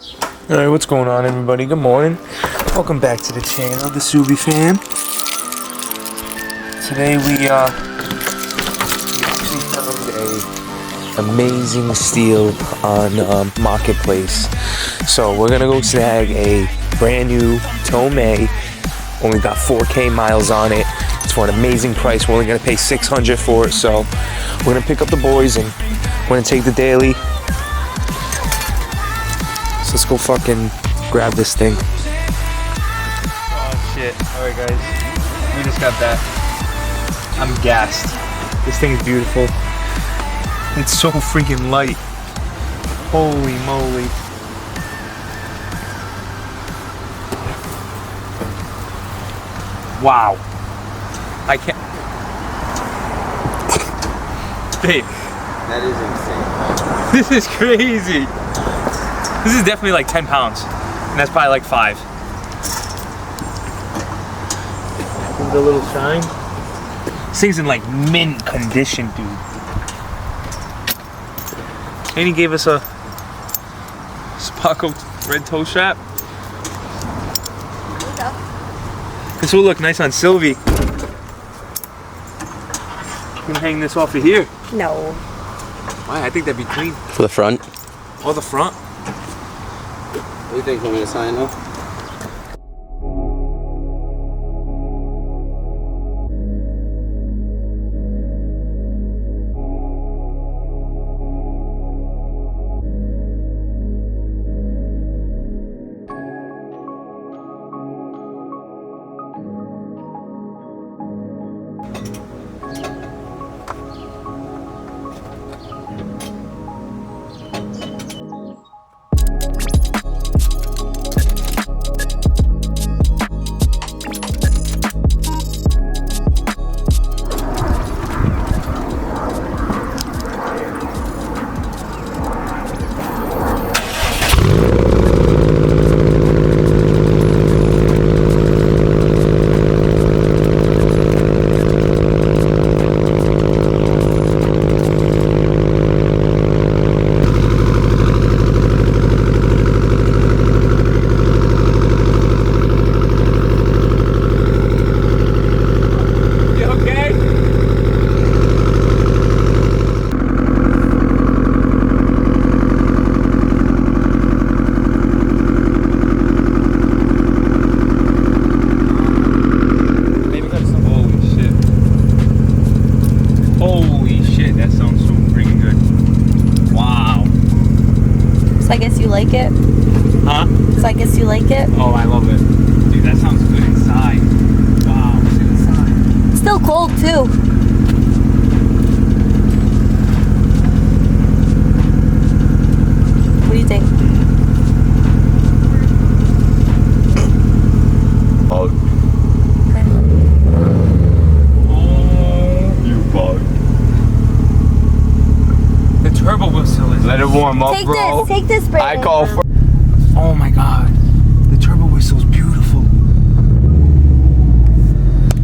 Alright, what's going on, everybody? Good morning. Welcome back to the channel, the Subi fam. Today we actually found a amazing steal on Marketplace. So we're gonna go snag a brand new Tomei. Only got 4K miles on it. It's for an amazing price. We're only gonna pay $600 for it. So we're gonna pick up the boys and we're gonna take the daily. So let's go fucking grab this thing. Oh shit. Alright guys, we just got that. I'm gassed. This thing's beautiful. It's so freaking light. Holy moly. Wow. I can't. Babe. That is insane. This is crazy. This is definitely like 10 pounds. And that's probably like 5. Give it a little shine. This thing's in like mint condition, dude. And he gave us a sparkle red toe strap. This will look nice on Sylvie. You can hang this off of here. No. Why? I think that'd be clean. For the front? Oh, the front? What do you think? Want me to sign though? I guess you like it? Huh? So I guess you like it? Oh, I love it. Dude, that sounds good inside. Wow, what's inside? Still cold too. What do you think? Bug. Oh, you bug. The turbo whistle is... Let it warm up, bro. Take this, Brandon. I call for... Oh my god. The turbo whistle's beautiful.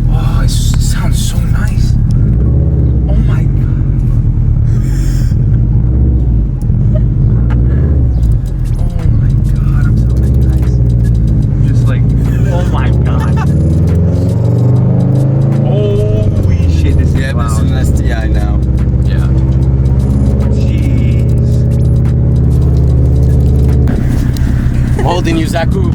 Oh, it sounds so nice. Oh my god. Oh my god, I'm so nice. I'm just like, oh my god. Holy shit, this is Yeah, loud. this is an STi now. Yeah. Holding you, Zaku.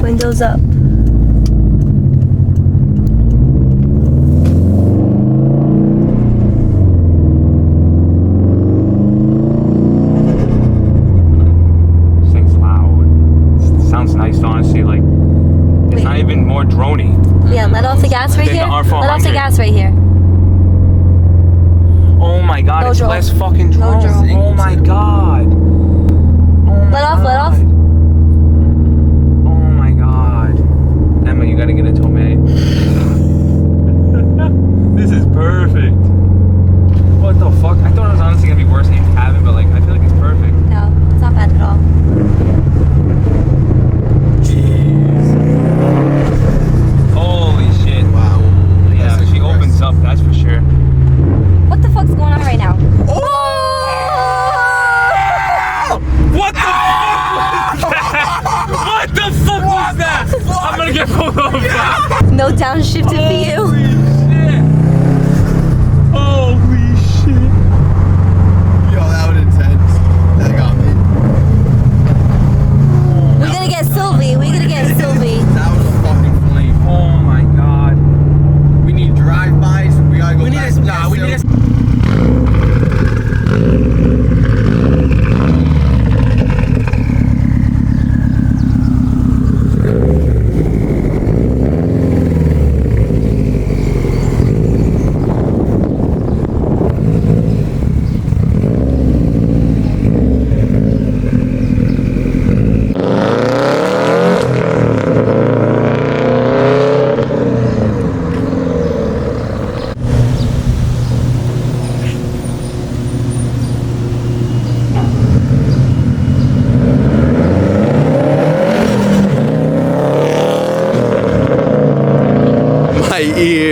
Windows up. Honestly, like, it's not even more droney. Yeah, let off the gas right Than here. the R400. Let off the gas right here. Oh my god, No it's drone. less fucking No drone. drone. Oh my god. Oh my Let off, let god. off. Oh my god. Emma, you gotta get a Tomei. This is perfect. What the fuck? I thought it was honestly gonna be downshift it for you. Holy shit. Yo, that was intense. That got me. We're gonna get Sylvie. We're gonna get Sylvie. That was a fucking flame. Oh my god. We need drive-bys. We gotta go back. Nah, we need to. My ears.